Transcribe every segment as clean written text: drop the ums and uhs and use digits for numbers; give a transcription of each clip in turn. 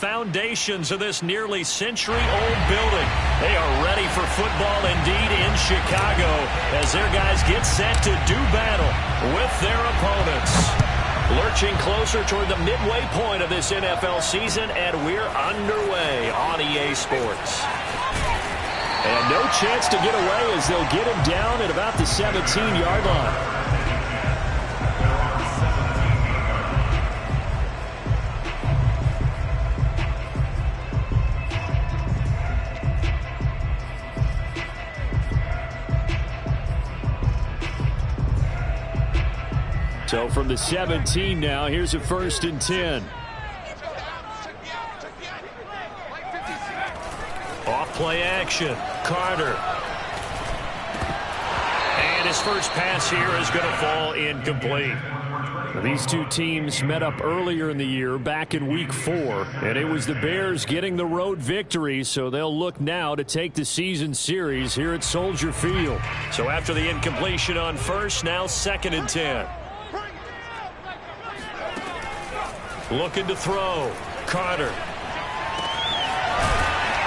foundations of this nearly century-old building. They are ready for football indeed in Chicago as their guys get set to do battle with their opponents. Lurching closer toward the midway point of this NFL season, and we're underway on EA Sports. And no chance to get away as they'll get him down at about the 17-yard line. So from the 17 now, here's a 1st and 10. Off play action. Carter. And his first pass here is going to fall incomplete. These two teams met up earlier in the year, back in Week 4, and it was the Bears getting the road victory, so they'll look now to take the season series here at Soldier Field. So after the incompletion on first, now 2nd and 10. Looking to throw. Carter.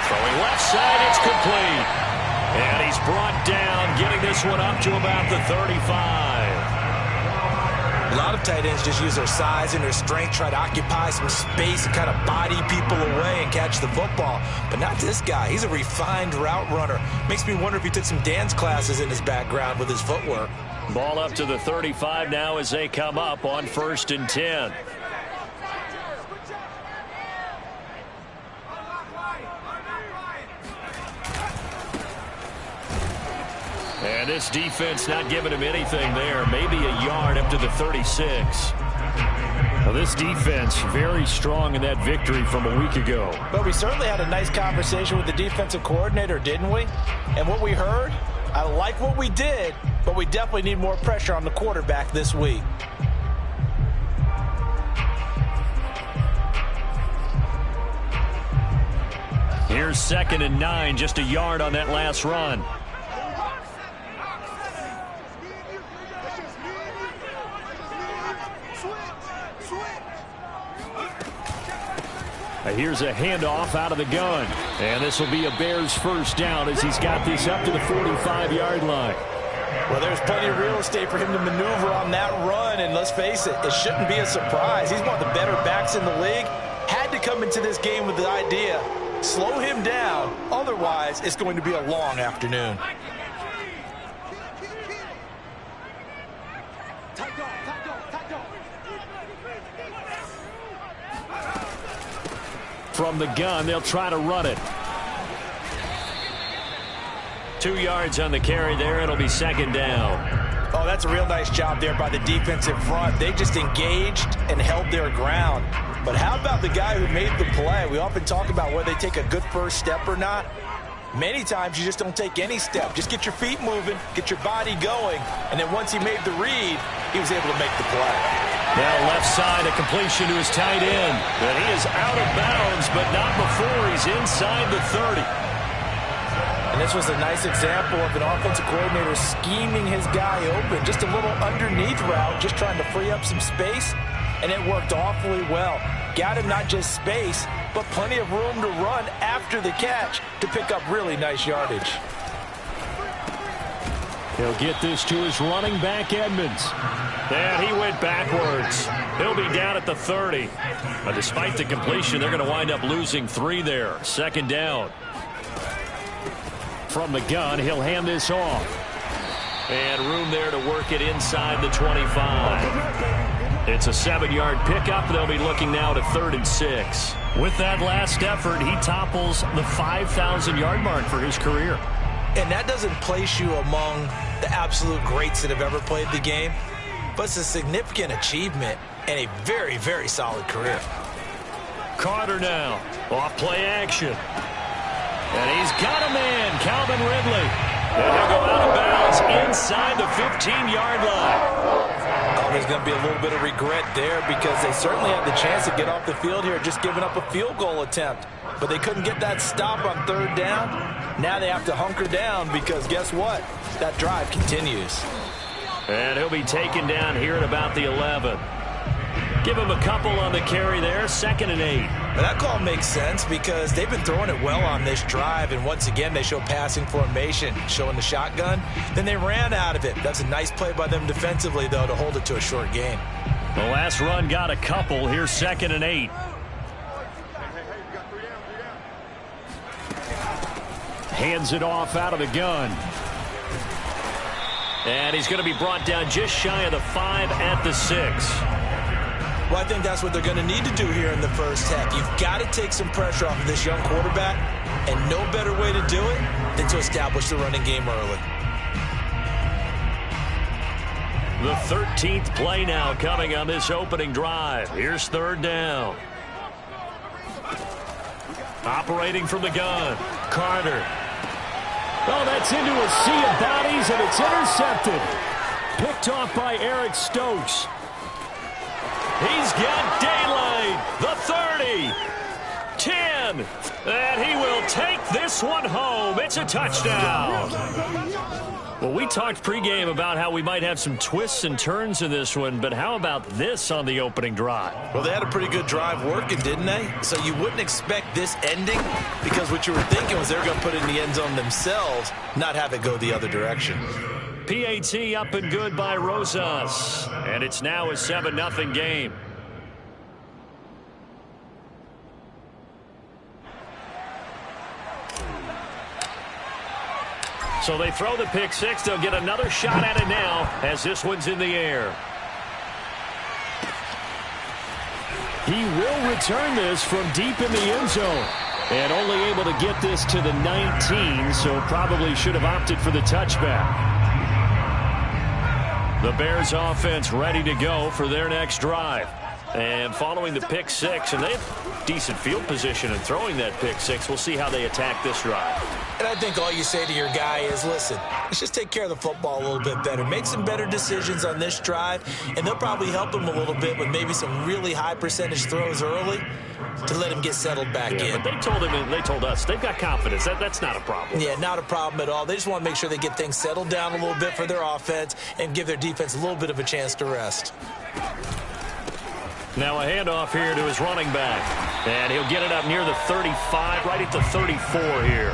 Throwing left side, it's complete. And he's brought down, getting this one up to about the 35. A lot of tight ends just use their size and their strength, try to occupy some space and kind of body people away and catch the football. But not this guy. He's a refined route runner. Makes me wonder if he took some dance classes in his background with his footwork. Ball up to the 35 now as they come up on 1st and 10. And this defense not giving him anything there. Maybe a yard up to the 36. Well, this defense very strong in that victory from a week ago. But we certainly had a nice conversation with the defensive coordinator, didn't we? And what we heard, I like what we did, but we definitely need more pressure on the quarterback this week. Here's 2nd and 9, just a yard on that last run. Here's a handoff out of the gun. And this will be a Bears first down as he's got this up to the 45-yard line. Well, there's plenty of real estate for him to maneuver on that run. And let's face it, it shouldn't be a surprise. He's one of the better backs in the league. Had to come into this game with the idea, slow him down. Otherwise, it's going to be a long afternoon. From the gun, they'll try to run it. 2 yards on the carry there. It'll be 2nd down. Oh, that's a real nice job there by the defensive front. They just engaged and held their ground. But how about the guy who made the play? We often talk about whether they take a good first step or not. Many times you just don't take any step. Just get your feet moving, get your body going, and then once he made the read, he was able to make the play. Now left side, a completion to his tight end. And he is out of bounds, but not before he's inside the 30. And this was a nice example of an offensive coordinator scheming his guy open. Just a little underneath route, just trying to free up some space, and it worked awfully well. Got him not just space, but plenty of room to run after the catch to pick up really nice yardage. He'll get this to his running back, Edmonds. And he went backwards. He'll be down at the 30. But despite the completion, they're going to wind up losing 3 there. 2nd down. From the gun, he'll hand this off. And room there to work it inside the 25. It's a 7-yard pickup. They'll be looking now to 3rd and 6. With that last effort, he topples the 5,000-yard mark for his career. And that doesn't place you among the absolute greats that have ever played the game, but it's a significant achievement and a very, very solid career. Carter now, off play action. And he's got a man, Calvin Ridley. And he'll go out of bounds inside the 15-yard line. Oh, there's going to be a little bit of regret there because they certainly had the chance to get off the field here, just giving up a field goal attempt. But they couldn't get that stop on 3rd down. Now they have to hunker down because guess what? That drive continues. And he'll be taken down here at about the 11. Give him a couple on the carry there. 2nd and 8. But that call makes sense because they've been throwing it well on this drive, and once again they show passing formation, showing the shotgun. Then they ran out of it. That's a nice play by them defensively, though, to hold it to a short gain. The last run got a couple. Here's 2nd and 8. Hands it off out of the gun. And he's going to be brought down just shy of the 5 at the 6. Well, I think that's what they're going to need to do here in the first half. You've got to take some pressure off of this young quarterback, and no better way to do it than to establish the running game early. The 13th play now coming on this opening drive. Here's 3rd down. Operating from the gun, Carter. Oh, that's into a sea of bodies, and it's intercepted. Picked off by Eric Stokes. He's got daylight. The 30. 10. And he will take this one home. It's a touchdown. Well, we talked pregame about how we might have some twists and turns in this one, but how about this on the opening drive? Well, they had a pretty good drive working, didn't they? So you wouldn't expect this ending because what you were thinking was they were going to put it in the end zone themselves, not have it go the other direction. PAT up and good by Rosas, and it's now a 7-0 game. So they throw the pick six. They'll get another shot at it now as this one's in the air. He will return this from deep in the end zone. And only able to get this to the 19, so probably should have opted for the touchback. The Bears offense ready to go for their next drive. And following the pick six, and they have decent field position in throwing that pick six. We'll see how they attack this drive. And I think all you say to your guy is, listen, let's just take care of the football a little bit better. Make some better decisions on this drive, and they'll probably help him a little bit with maybe some really high percentage throws early to let him get settled back in. But they told him, and they told us, they've got confidence. That's not a problem. Yeah, not a problem at all. They just want to make sure they get things settled down a little bit for their offense and give their defense a little bit of a chance to rest. Now a handoff here to his running back. And he'll get it up near the 35, right at the 34 here.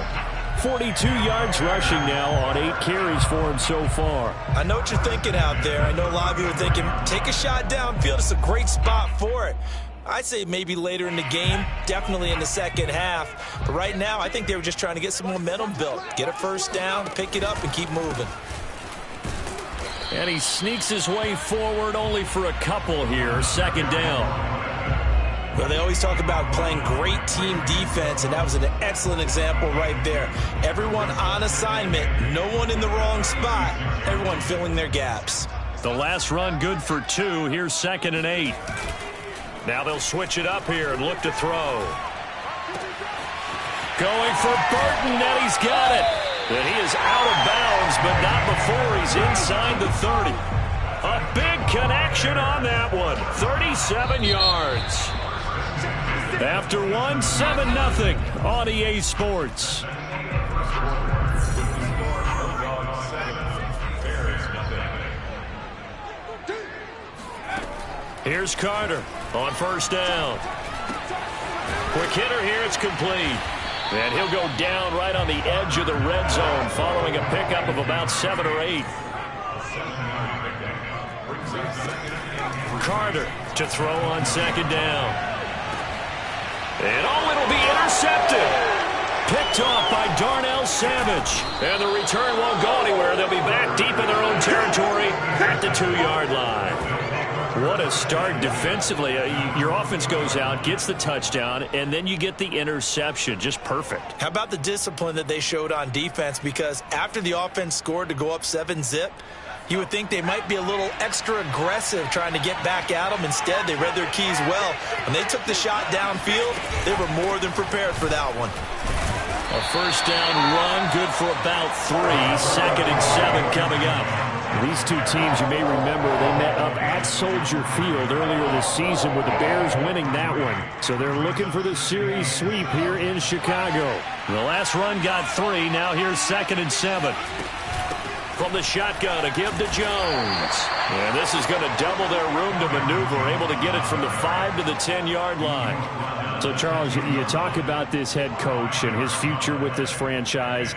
42 yards rushing now on 8 carries for him so far. I know what you're thinking out there. I know a lot of you are thinking, take a shot downfield. It's a great spot for it. I'd say maybe later in the game, definitely in the second half. But right now, I think they were just trying to get some momentum built. Get a first down, pick it up, and keep moving. And he sneaks his way forward only for a couple here. Second down. Well, they always talk about playing great team defense, and that was an excellent example right there. Everyone on assignment, no one in the wrong spot, everyone filling their gaps. The last run good for 2. Here's 2nd and 8. Now they'll switch it up here and look to throw. Going for Burton, and he's got it. And he is out of bounds, but not before he's inside the 30. A big connection on that one. 37 yards. After 1, 7-0 on EA Sports. Here's Carter on first down. Quick hitter here, it's complete. And he'll go down right on the edge of the red zone following a pickup of about 7 or 8. Carter to throw on second down. And it'll be intercepted. Picked off by Darnell Savage. And the return won't go anywhere. They'll be back deep in their own territory at the 2-yard line. What a start defensively. Your offense goes out, gets the touchdown, and then you get the interception. Just perfect. How about the discipline that they showed on defense? Because after the offense scored to go up 7-zip, you would think they might be a little extra aggressive trying to get back at them. Instead, they read their keys well. When they took the shot downfield, they were more than prepared for that one. A first down run, good for about 3. 2nd and 7 coming up. These two teams, you may remember, they met up at Soldier Field earlier this season with the Bears winning that one. So they're looking for the series sweep here in Chicago. The last run got 3. Now here's 2nd and 7. From the shotgun, a give to Jones. And this is going to double their room to maneuver, able to get it from the 5 to the 10-yard line. So, Charles, you talk about this head coach and his future with this franchise.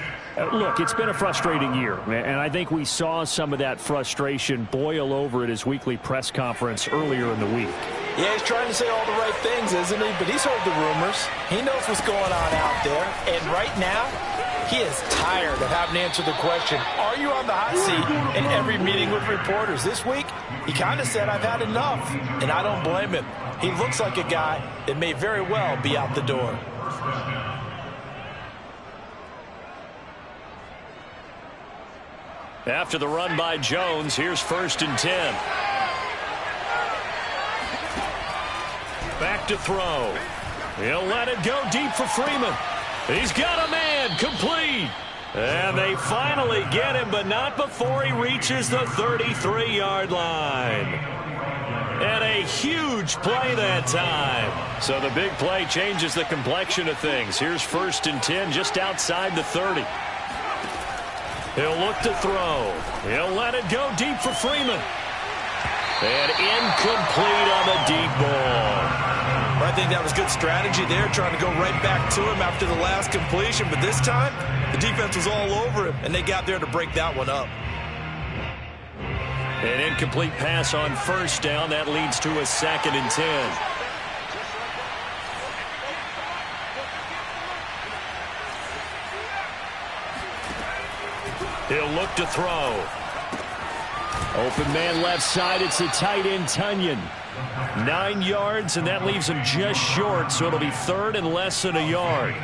Look, it's been a frustrating year, and I think we saw some of that frustration boil over at his weekly press conference earlier in the week. Yeah, he's trying to say all the right things, isn't he? But he's heard the rumors. He knows what's going on out there. And right now, he is tired of having to answer the question, are you on the hot seat in every meeting with reporters? This week, he kind of said, I've had enough. And I don't blame him. He looks like a guy that may very well be out the door. After the run by Jones, here's 1st and 10. Back to throw. He'll let it go deep for Freeman. He's got a man, complete. And they finally get him, but not before he reaches the 33-yard line. And a huge play that time. So the big play changes the complexion of things. Here's 1st and 10 just outside the 30. He'll look to throw. He'll let it go deep for Freeman. And incomplete on the deep ball. I think that was good strategy there, trying to go right back to him after the last completion. But this time, the defense was all over him, and they got there to break that one up. An incomplete pass on 1st down. That leads to a 2nd and 10. He'll look to throw. Open man left side. It's the tight end, Tunyon. 9 yards, and that leaves him just short, so it'll be 3rd and less than a yard.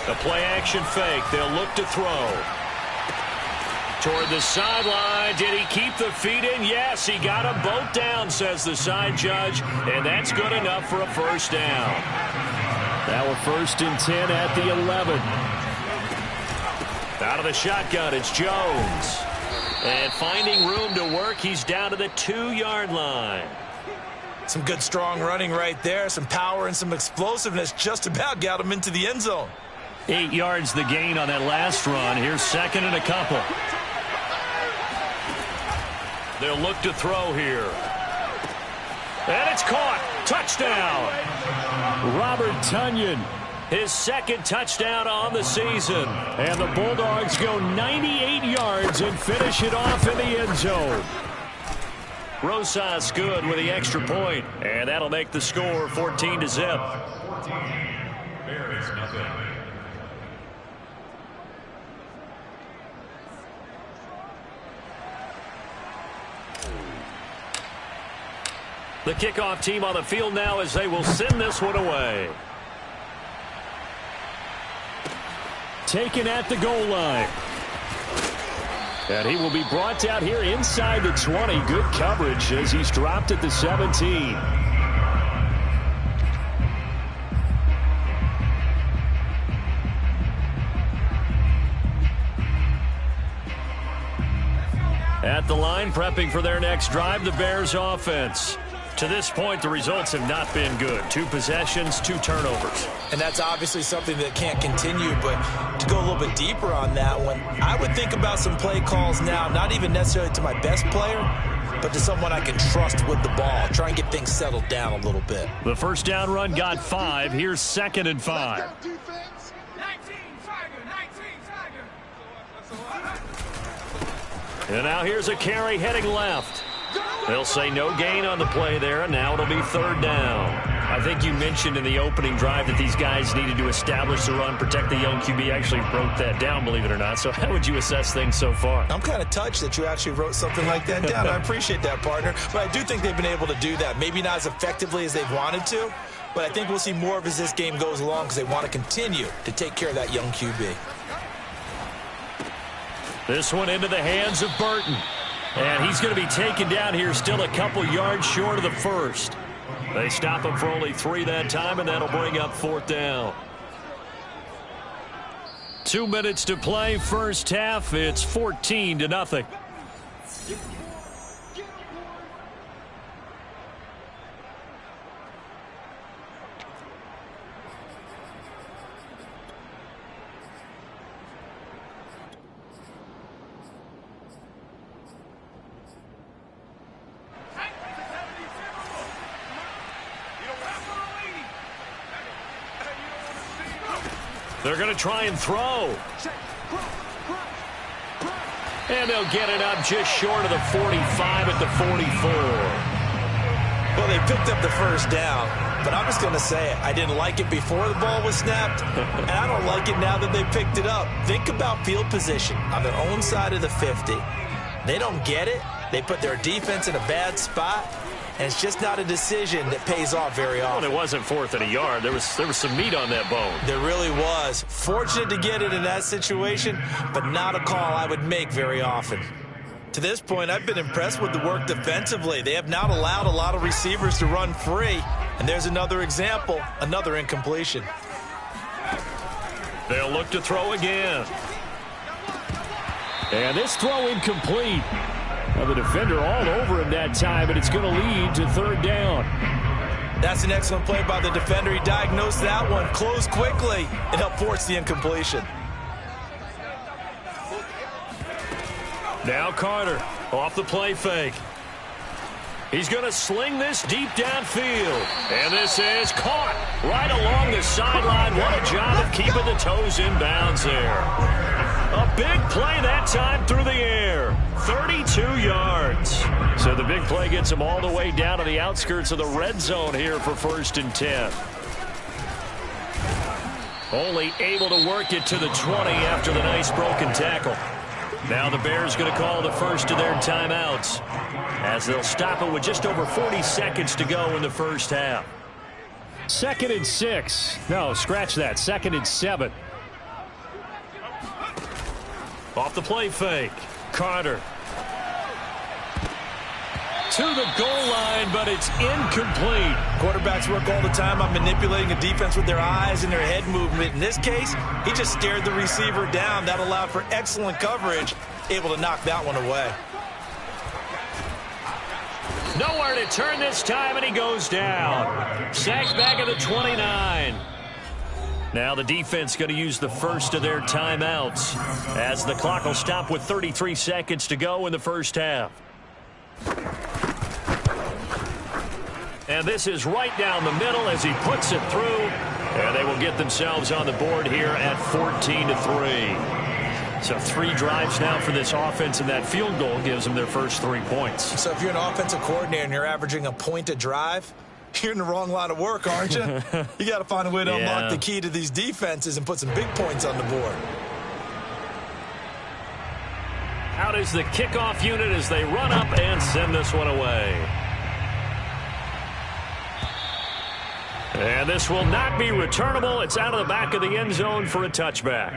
The play-action fake. They'll look to throw. Toward the sideline. Did he keep the feet in? Yes, he got them both down, says the side judge, and that's good enough for a 1st down. Now a 1st and 10 at the 11. Out of the shotgun, it's Jones. And finding room to work, he's down to the 2-yard line. Some good, strong running right there. Some power and some explosiveness just about got him into the end zone. 8 yards the gain on that last run. Here's 2nd and a couple. They'll look to throw here. And it's caught. Touchdown. Robert Tunyon. His 2nd touchdown on the season. And the Bulldogs go 98 yards and finish it off in the end zone. Rosas good with the extra point. And that'll make the score 14-zip. The kickoff team on the field now as they will send this one away. Taken at the goal line. And he will be brought out here inside the 20. Good coverage as he's dropped at the 17. At the line, prepping for their next drive, the Bears offense. To this point, the results have not been good. 2 possessions, 2 turnovers. And that's obviously something that can't continue, but to go a little bit deeper on that one, I would think about some play calls now, not even necessarily to my best player, but to someone I can trust with the ball. Try and get things settled down a little bit. The 1st down run got 5. Here's 2nd and 5. And now here's a carry heading left. They'll say no gain on the play there, and now it'll be 3rd down. I think you mentioned in the opening drive that these guys needed to establish the run, protect the young QB. Actually wrote that down, believe it or not. So how would you assess things so far? I'm kind of touched that you actually wrote something like that down. I appreciate that, partner. But I do think they've been able to do that. Maybe not as effectively as they've wanted to, but I think we'll see more of as this game goes along because they want to continue to take care of that young QB. This one into the hands of Burton. And he's going to be taken down here still a couple yards short of the 1st. They stop him for only 3 that time, and that'll bring up 4th down. 2 minutes to play, first half. It's 14-0. They're going to try and throw. And they'll get it up just short of the 45 at the 44. Well, they picked up the first down, but I'm just going to say it. I didn't like it before the ball was snapped, and I don't like it now that they picked it up. Think about field position on their own side of the 50. They don't get it. They put their defense in a bad spot, and it's just not a decision that pays off very often. Well, it wasn't 4th and a yard. There was some meat on that bone. There really was. Fortunate to get it in that situation, but not a call I would make very often. To this point, I've been impressed with the work defensively. They have not allowed a lot of receivers to run free. And there's another example, another incompletion. They'll look to throw again. And this throw incomplete. Well, the defender all over him that time, but it's going to lead to 3rd down. That's an excellent play by the defender. He diagnosed that one, closed quickly, and helped force the incompletion. Now Carter off the play fake. He's going to sling this deep downfield. And this is caught right along the sideline. What a job of keeping the toes in bounds there. A big play that time through the air. 32 yards. So the big play gets him all the way down to the outskirts of the red zone here for 1st and 10. Only able to work it to the 20 after the nice broken tackle. Now the Bears going to call the first of their timeouts as they'll stop it with just over 40 seconds to go in the first half. 2nd and 6. No, scratch that. 2nd and 7. Off the play fake. Carter. To the goal line, but it's incomplete. Quarterbacks work all the time on manipulating a defense with their eyes and their head movement. In this case, he just stared the receiver down. That allowed for excellent coverage, able to knock that one away. Nowhere to turn this time, and he goes down. Sacked back at the 29. Now the defense going to use the first of their timeouts as the clock will stop with 33 seconds to go in the first half. And this is right down the middle as he puts it through. And they will get themselves on the board here at 14-3. So 3 drives now for this offense, and that field goal gives them their first 3 points. So if you're an offensive coordinator and you're averaging a point a drive, you're in the wrong line of work, aren't you? You got to find a way to unlock the key to these defenses and put some big points on the board. Out is the kickoff unit as they run up and send this one away. And this will not be returnable. It's out of the back of the end zone for a touchback.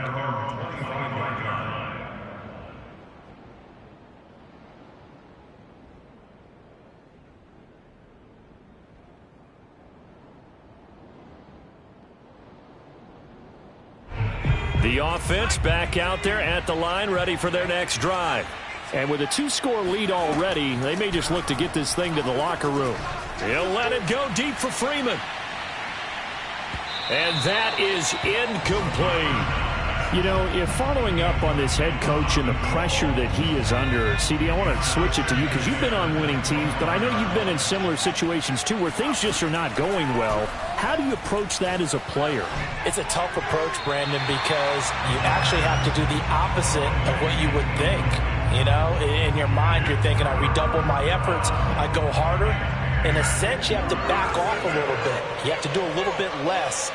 The offense back out there at the line, ready for their next drive. And with a 2-score lead already, they may just look to get this thing to the locker room. He'll let it go deep for Freeman. And that is incomplete. You know, if following up on this head coach and the pressure that he is under, CD, I want to switch it to you because you've been on winning teams, but I know you've been in similar situations too where things just are not going well. How do you approach that as a player? It's a tough approach, Brandon, because you actually have to do the opposite of what you would think. You know, in your mind, you're thinking, I redouble my efforts, I go harder. In a sense, you have to back off a little bit. You have to do a little bit less.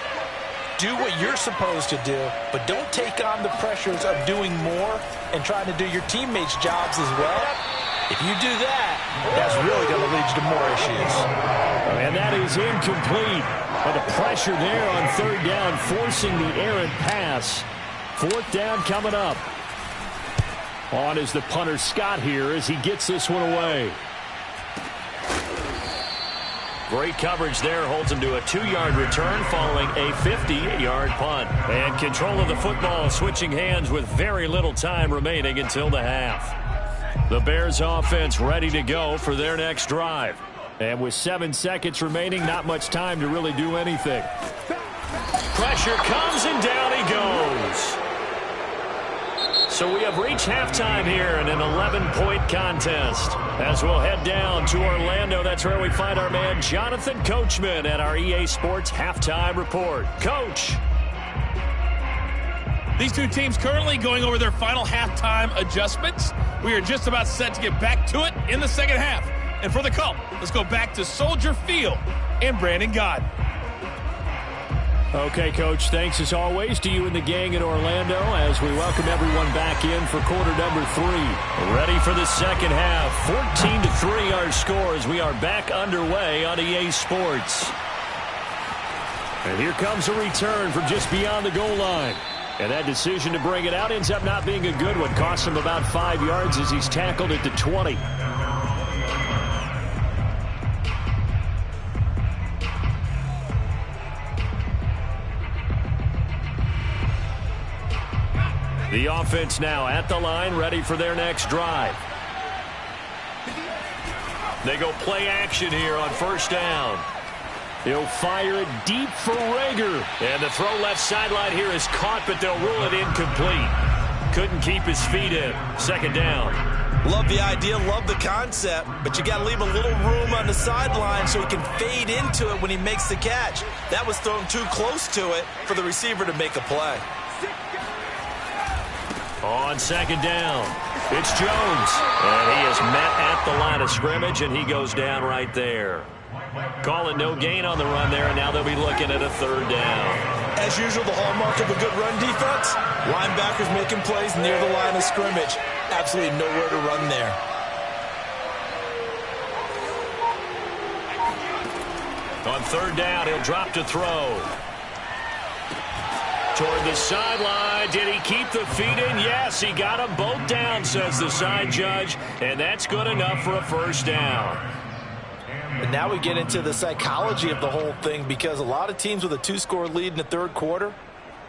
Do what you're supposed to do, but don't take on the pressures of doing more and trying to do your teammates' jobs as well. If you do that, that's really going to lead you to more issues. And that is incomplete. But the pressure there on 3rd down, forcing the errant pass. 4th down coming up. On is the punter Scott here as he gets this one away. Great coverage there, holds him to a 2-yard return following a 50-yard punt. And control of the football switching hands with very little time remaining until the half. The Bears offense ready to go for their next drive. And with 7 seconds remaining, not much time to really do anything. Pressure comes and down he goes. So we have reached halftime here in an 11-point contest. As we'll head down to Orlando, that's where we find our man Jonathan Coachman at our EA Sports Halftime Report. Coach. These two teams currently going over their final halftime adjustments. We are just about set to get back to it in the second half. And for the call, let's go back to Soldier Field and Brandon Gaudin. Okay, Coach, thanks as always to you and the gang in Orlando as we welcome everyone back in for quarter number 3. Ready for the second half. 14-3 our score as we are back underway on EA Sports. And here comes a return from just beyond the goal line. And that decision to bring it out ends up not being a good one. Costs him about 5 yards as he's tackled at the 20. The offense now at the line, ready for their next drive. They go play action here on first down. He'll fire it deep for Rager. And the throw left sideline here is caught, but they'll rule it incomplete. Couldn't keep his feet in. Second down. Love the idea, love the concept, but you got to leave a little room on the sideline so he can fade into it when he makes the catch. That was thrown too close to it for the receiver to make a play. On second down, it's Jones. And he is met at the line of scrimmage, and he goes down right there. Calling no gain on the run there, and now they'll be looking at a third down. As usual, the hallmark of a good run defense, linebackers making plays near the line of scrimmage. Absolutely nowhere to run there. On third down, he'll drop to throw. Toward the sideline. Did he keep the feet in? Yes, he got them both down, says the side judge, and that's good enough for a first down. And now we get into the psychology of the whole thing, because a lot of teams with a 2-score lead in the third quarter,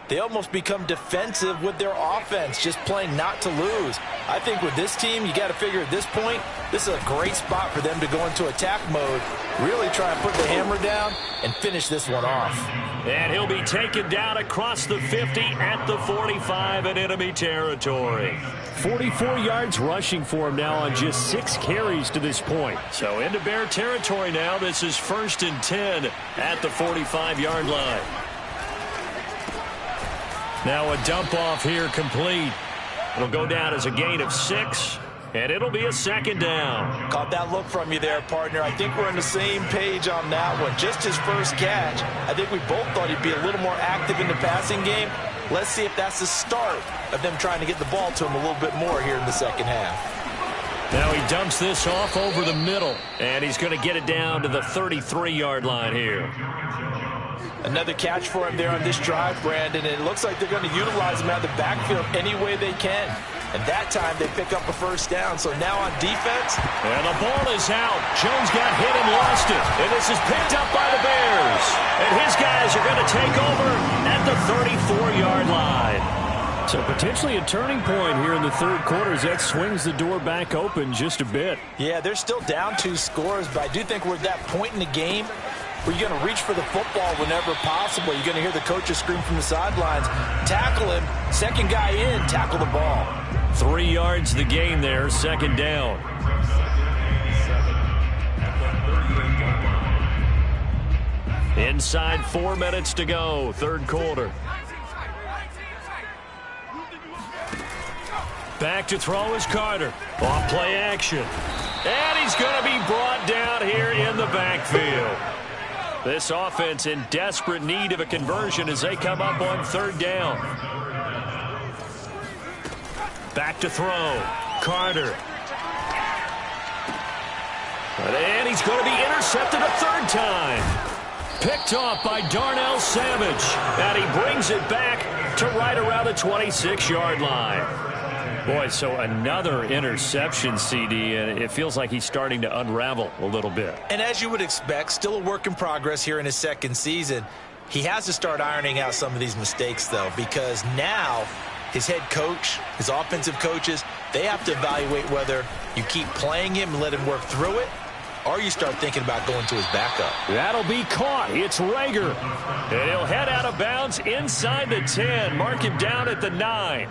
they almost become defensive with their offense, just playing not to lose. I think with this team, you got to figure at this point, this is a great spot for them to go into attack mode, really try and put the hammer down and finish this one off. And he'll be taken down across the 50 at the 45 in enemy territory. 44 yards rushing for him now on just 6 carries to this point. So into Bear territory now. This is 1st and 10 at the 45-yard line. Now a dump off here complete. It'll go down as a gain of 6. And it'll be a second down. Caught that look from you there, partner. I think we're on the same page on that one. Just his first catch. I think we both thought he'd be a little more active in the passing game. Let's see if that's the start of them trying to get the ball to him a little bit more here in the second half. Now he dumps this off over the middle. And he's going to get it down to the 33-yard line here. Another catch for him there on this drive, Brandon. And it looks like they're going to utilize him out of the backfield any way they can. And that time they pick up a first down. So now on defense. And the ball is out. Jones got hit and lost it. And this is picked up by the Bears. And his guys are going to take over at the 34-yard line. So potentially a turning point here in the third quarter as that swings the door back open just a bit. Yeah, they're still down 2 scores, but I do think we're at that point in the game where you're going to reach for the football whenever possible. You're going to hear the coaches scream from the sidelines, tackle him, second guy in, tackle the ball. 3 yards the gain there, second down. Inside 4 minutes to go, third quarter. Back to throw is Carter. Off play action. And he's going to be brought down here in the backfield. This offense in desperate need of a conversion as they come up on third down. Back to throw. Carter. And he's going to be intercepted a third time. Picked off by Darnell Savage. And he brings it back to right around the 26-yard line. Boy, so another interception, CD, and it feels like he's starting to unravel a little bit. And as you would expect, still a work in progress here in his second season. He has to start ironing out some of these mistakes, though, because now his head coach, his offensive coaches, they have to evaluate whether you keep playing him and let him work through it, or you start thinking about going to his backup. That'll be caught. It's Rager. And he'll head out of bounds inside the 10. Mark him down at the 9.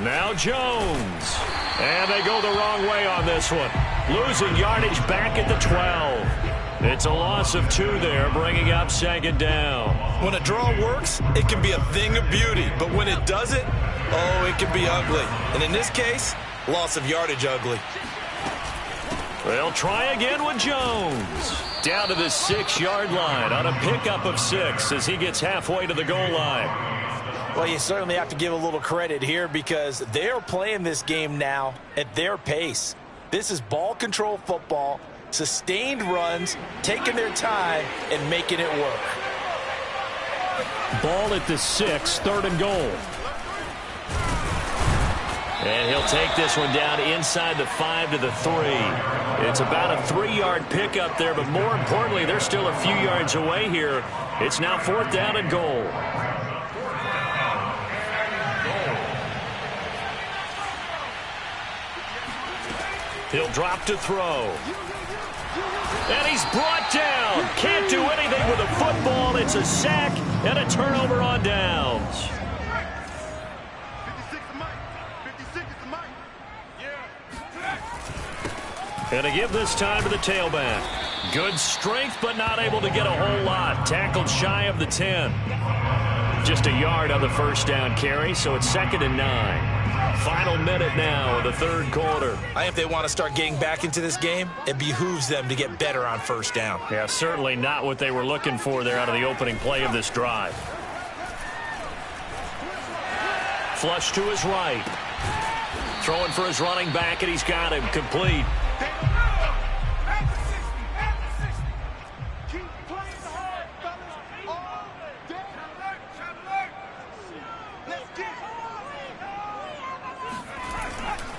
Now Jones. And they go the wrong way on this one. Losing yardage back at the 12. It's a loss of 2 there, bringing up 2nd down. When a draw works, it can be a thing of beauty. But when it doesn't, oh, it can be ugly. And in this case, loss of yardage ugly. They'll try again with Jones. Down to the 6-yard line on a pickup of 6 as he gets halfway to the goal line. Well, you certainly have to give a little credit here because they are playing this game now at their pace. This is ball control football, sustained runs, taking their time, and making it work. Ball at the 6, 3rd and goal. And he'll take this one down inside the 5 to the 3. It's about a 3-yard pickup there, but more importantly, they're still a few yards away here. It's now 4th down and goal. He'll drop to throw. And he's brought down. Can't do anything with a football. It's a sack and a turnover on downs. And to give this time to the tailback. Good strength, but not able to get a whole lot. Tackled shy of the 10. Just a yard on the 1st down carry, so it's 2nd and 9. Final minute now of the 3rd quarter. I think if they want to start getting back into this game, it behooves them to get better on 1st down. Yeah, certainly not what they were looking for there out of the opening play of this drive. Flush to his right. Throwing for his running back, and he's got him complete.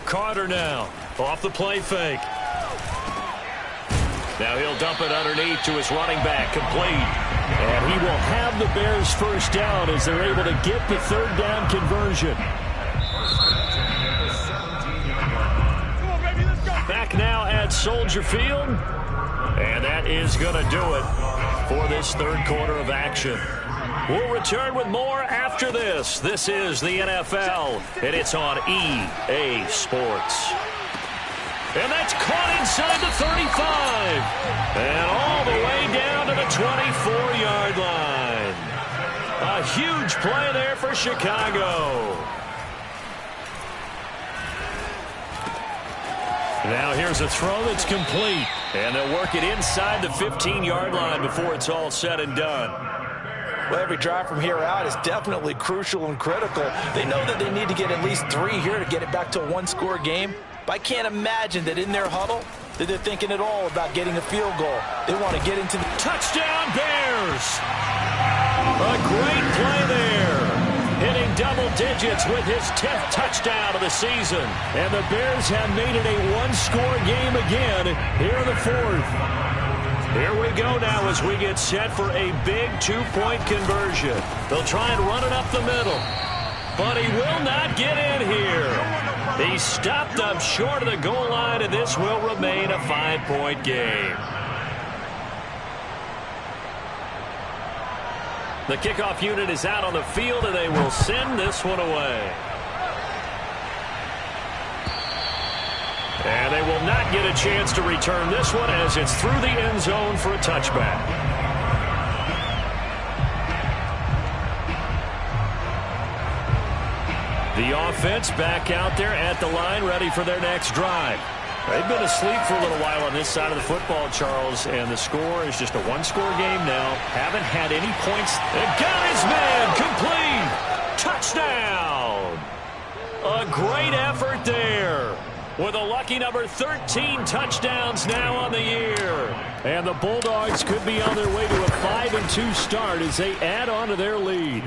Carter now, off the play fake. Now he'll dump it underneath to his running back, complete. And he will have the Bears 1st down as they're able to get the 3rd down conversion. Back now at Soldier Field. And that is going to do it for this 3rd quarter of action. We'll return with more after this. This is the NFL, and it's on EA Sports. And that's caught inside the 35. And all the way down to the 24-yard line. A huge play there for Chicago. Now here's a throw that's complete. And they'll work it inside the 15-yard line before it's all said and done. Well, every drive from here out is definitely crucial and critical. They know that they need to get at least 3 here to get it back to a 1-score game. But I can't imagine that in their huddle that they're thinking at all about getting a field goal. They want to get into the touchdown Bears. A great play there. Hitting double digits with his 10th touchdown of the season. And the Bears have made it a 1-score game again here in the 4th. Here we go now as we get set for a big 2-point conversion. They'll try and run it up the middle. But he will not get in here. He stopped up short of the goal line, and this will remain a 5-point game. The kickoff unit is out on the field, and they will send this one away. And they will not get a chance to return this one as it's through the end zone for a touchback. The offense back out there at the line, ready for their next drive. They've been asleep for a little while on this side of the football, Charles, and the score is just a 1-score game now. Haven't had any points. They got his man complete. Touchdown. A great effort there. With a lucky number 13 touchdowns now on the year. And the Bulldogs could be on their way to a 5-2 start as they add on to their lead.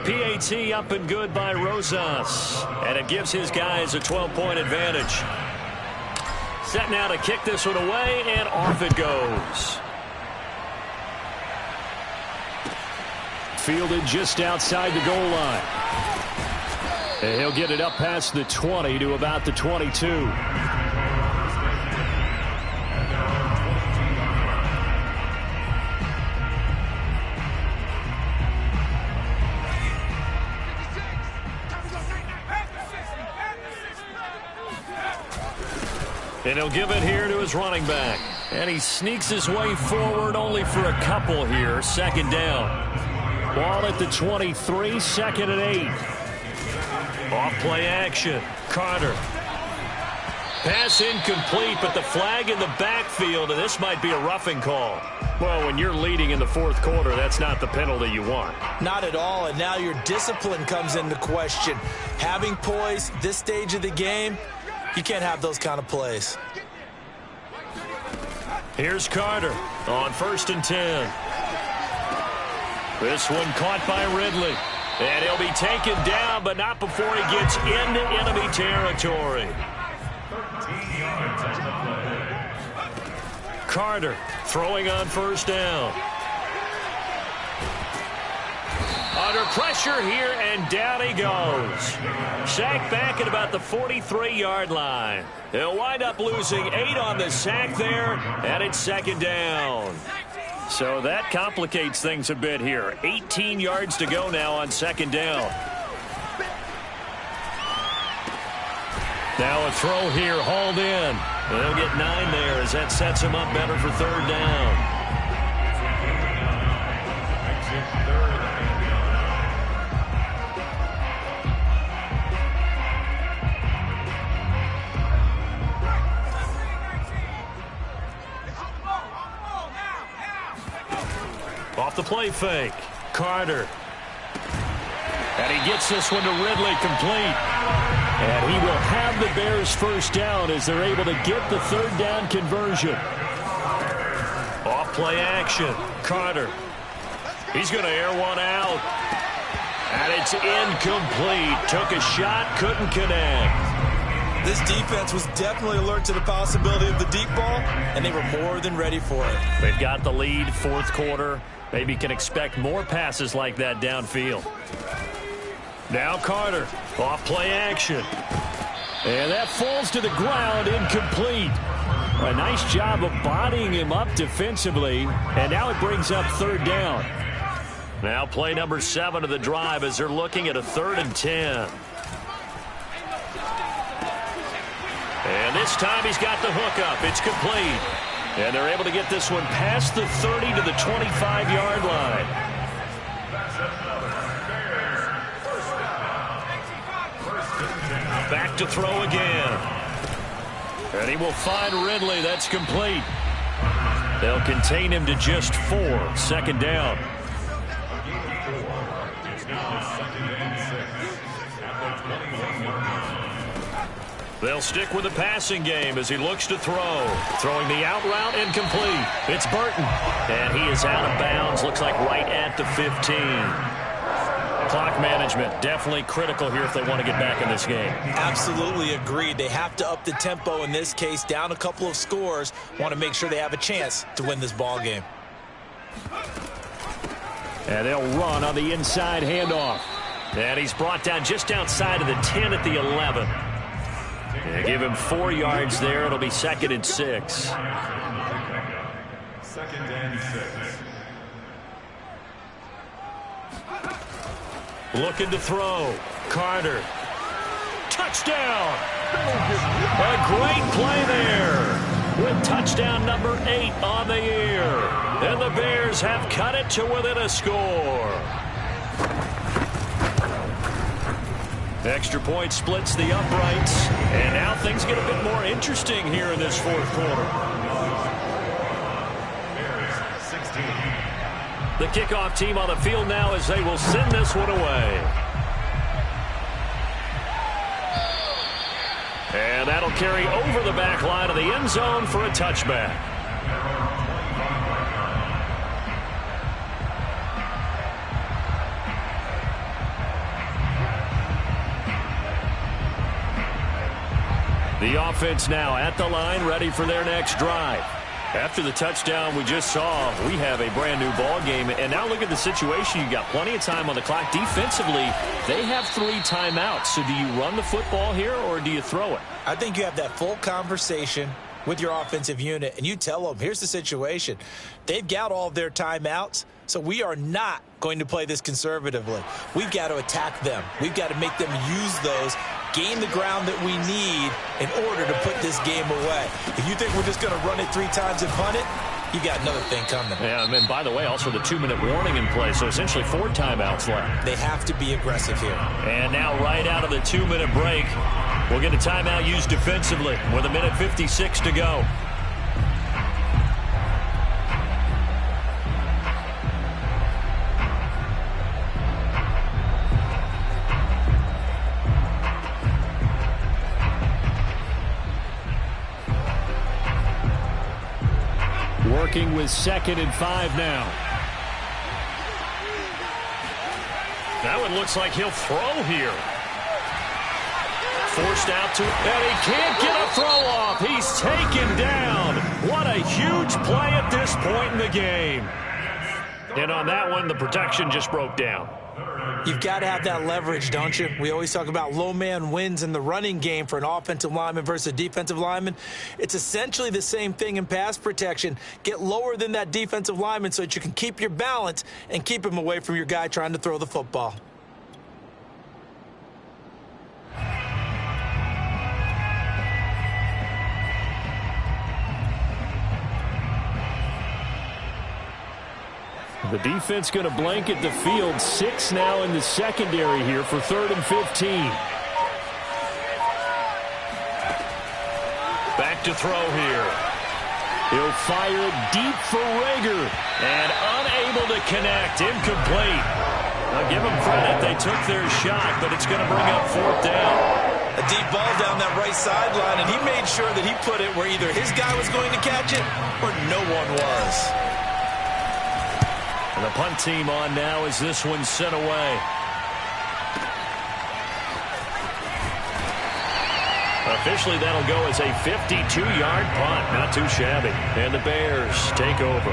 PAT up and good by Rosas. And it gives his guys a 12-point advantage. Set now to kick this one away, and off it goes. Fielded just outside the goal line. And he'll get it up past the 20 to about the 22. And he'll give it here to his running back. And he sneaks his way forward only for a couple here. Second down. Ball at the 23, 2nd and 8. Off play action. Carter. Pass incomplete, but the flag in the backfield, and this might be a roughing call. Well, when you're leading in the 4th quarter, that's not the penalty you want. Not at all, and now your discipline comes into question. Having poise this stage of the game, you can't have those kind of plays. Here's Carter on 1st and 10. This one caught by Ridley. And he'll be taken down, but not before he gets into enemy territory. Carter throwing on 1st down. Under pressure here, and down he goes. Sacked back at about the 43-yard line. He'll wind up losing 8 on the sack there, and it's 2nd down. So that complicates things a bit here. 18 yards to go now on 2nd down. Now a throw here, hauled in. They'll get 9 there as that sets him up better for 3rd down. Off the play fake. Carter. And he gets this one to Ridley, complete. And he will have the Bears 1st down as they're able to get the 3rd down conversion. Off play action. Carter. He's going to air one out. And it's incomplete. Took a shot, couldn't connect. This defense was definitely alert to the possibility of the deep ball, and they were more than ready for it. They've got the lead, 4th quarter. Maybe can expect more passes like that downfield. Now Carter, off play action. And that falls to the ground, incomplete. A nice job of bodying him up defensively, and now it brings up 3rd down. Now play number 7 of the drive as they're looking at a 3rd and 10. And this time he's got the hook up. It's complete. And they're able to get this one past the 30 to the 25-yard line. Back to throw again. And he will find Ridley. That's complete. They'll contain him to just 4. 2nd down. They'll stick with the passing game as he looks to throw. Throwing the out route, incomplete. It's Burton. And he is out of bounds. Looks like right at the 15. Clock management, definitely critical here if they want to get back in this game. Absolutely agreed. They have to up the tempo in this case. Down a couple of scores. Want to make sure they have a chance to win this ball game. And they'll run on the inside handoff. And he's brought down just outside of the 10 at the 11. They give him 4 yards there. It'll be 2nd and 6. 2nd and 6. Looking to throw. Carter. Touchdown! A great play there. With touchdown number 8 on the year. And the Bears have cut it to within a score. Extra point splits the uprights. And now things get a bit more interesting here in this 4th quarter. The kickoff team on the field now as they will send this one away. And that'll carry over the back line of the end zone for a touchback. The offense now at the line, ready for their next drive. After the touchdown we just saw, we have a brand new ball game. And now look at the situation. You got plenty of time on the clock. Defensively, they have 3 timeouts. So do you run the football here or do you throw it? I think you have that full conversation with your offensive unit, and you tell them, here's the situation. They've got all of their timeouts, so we are not going to play this conservatively. We've got to attack them. We've got to make them use those, gain the ground that we need in order to put this game away. If you think we're just going to run it 3 times and punt it, you got another thing coming. Yeah, and by the way, also the 2-minute warning in play, so essentially 4 timeouts left. They have to be aggressive here. And now right out of the 2-minute break, we'll get a timeout used defensively with 1:56 to go. Working with 2nd and 5 now. That one looks like he'll throw here. Forced out to, and he can't get a throw off. He's taken down. What a huge play at this point in the game. And on that one, the protection just broke down. You've got to have that leverage, don't you? We always talk about low man wins in the running game for an offensive lineman versus a defensive lineman. It's essentially the same thing in pass protection. Get lower than that defensive lineman so that you can keep your balance and keep him away from your guy trying to throw the football. The defense going to blanket the field. 6 now in the secondary here for 3rd and 15. Back to throw here. He'll fire deep for Rager. And unable to connect. Incomplete. I'll give them credit. They took their shot, but it's going to bring up 4th down. A deep ball down that right sideline, and he made sure that he put it where either his guy was going to catch it or no one was. And the punt team on now as this one's sent away. Officially, that'll go as a 52-yard punt. Not too shabby. And the Bears take over.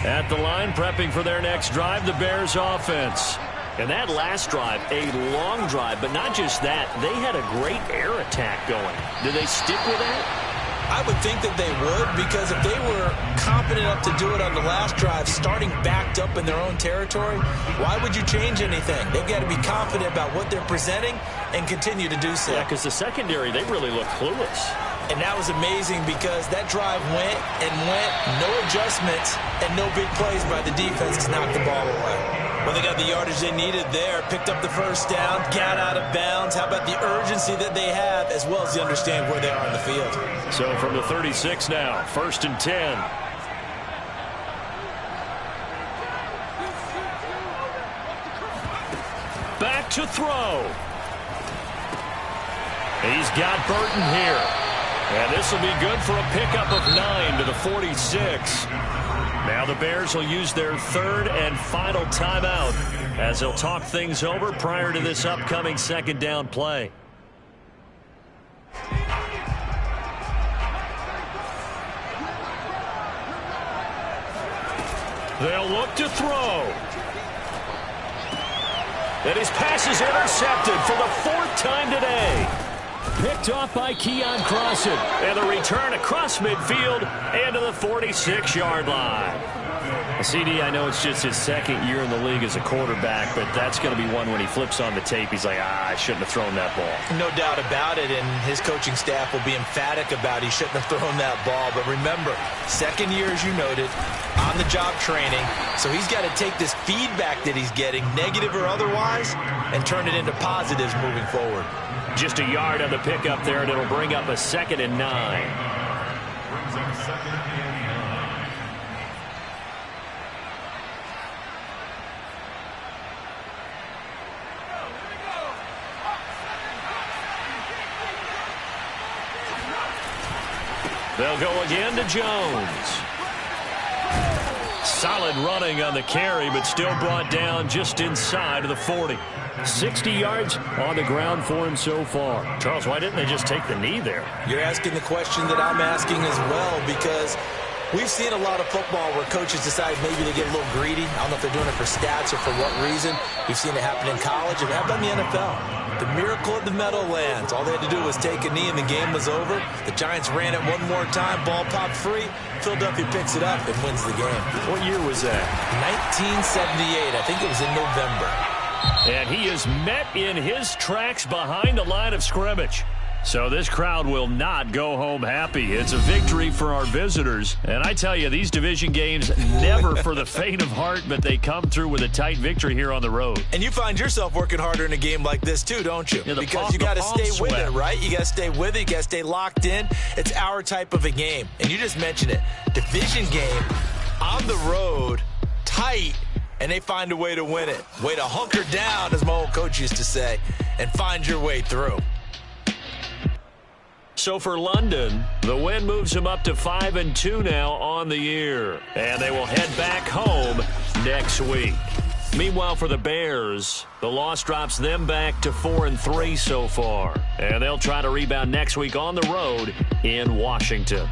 At the line, prepping for their next drive, the Bears offense. And that last drive, a long drive, but not just that. They had a great air attack going. Do they stick with that? I would think that they would, because if they were confident enough to do it on the last drive, starting backed up in their own territory, why would you change anything? They've got to be confident about what they're presenting and continue to do so. Yeah, because the secondary, they really look clueless. And that was amazing because that drive went and went, no adjustments, and no big plays by the defense to knock the ball away. Well, they got the yardage they needed there, picked up the 1st down, got out of bounds. How about the urgency that they have, as well as the understand where they are on the field? So from the 36 now, 1st and 10. Back to throw. He's got Burton here. And this will be good for a pickup of 9 to the 46. Now the Bears will use their 3rd and final timeout as they'll talk things over prior to this upcoming 2nd down play. They'll look to throw. And his pass is intercepted for the 4th time today. Picked off by Keon Crossan. And the return across midfield and to the 46-yard line. CD, I know it's just his 2nd year in the league as a quarterback, but that's going to be one when he flips on the tape, he's like, I shouldn't have thrown that ball. No doubt about it, and his coaching staff will be emphatic about he shouldn't have thrown that ball. But remember, 2nd year, as you noted, on-the-job training, so he's got to take this feedback that he's getting, negative or otherwise, and turn it into positives moving forward. Just a yard on the pickup there, and it'll bring up a 2nd and 9. They'll go again to Jones. Solid running on the carry, but still brought down just inside of the 40. 60 yards on the ground for him so far. Charles, why didn't they just take the knee there? You're asking the question that I'm asking as well, because We've seen a lot of football where coaches decide maybe they get a little greedy. I don't know if they're doing it for stats or for what reason. We've seen it happen in college and happen in the NFL. The miracle of the Meadowlands. All they had to do was take a knee and the game was over. The Giants ran it one more time. Ball popped free. Philadelphia picks it up and wins the game. What year was that? 1978. I think it was in November. And he is met in his tracks behind the line of scrimmage. So this crowd will not go home happy. It's a victory for our visitors. And I tell you, these division games, never for the faint of heart, but they come through with a tight victory here on the road. And you find yourself working harder in a game like this too, don't you? Yeah, because you got to stay with it, right? You got to stay with it. You got to stay locked in. It's our type of a game. And you just mentioned it. Division game, on the road, tight, and they find a way to win it. Way to hunker down, as my old coach used to say, and find your way through. So for London, the win moves them up to 5-2 now on the year. And they will head back home next week. Meanwhile, for the Bears, the loss drops them back to 4-3 so far. And they'll try to rebound next week on the road in Washington.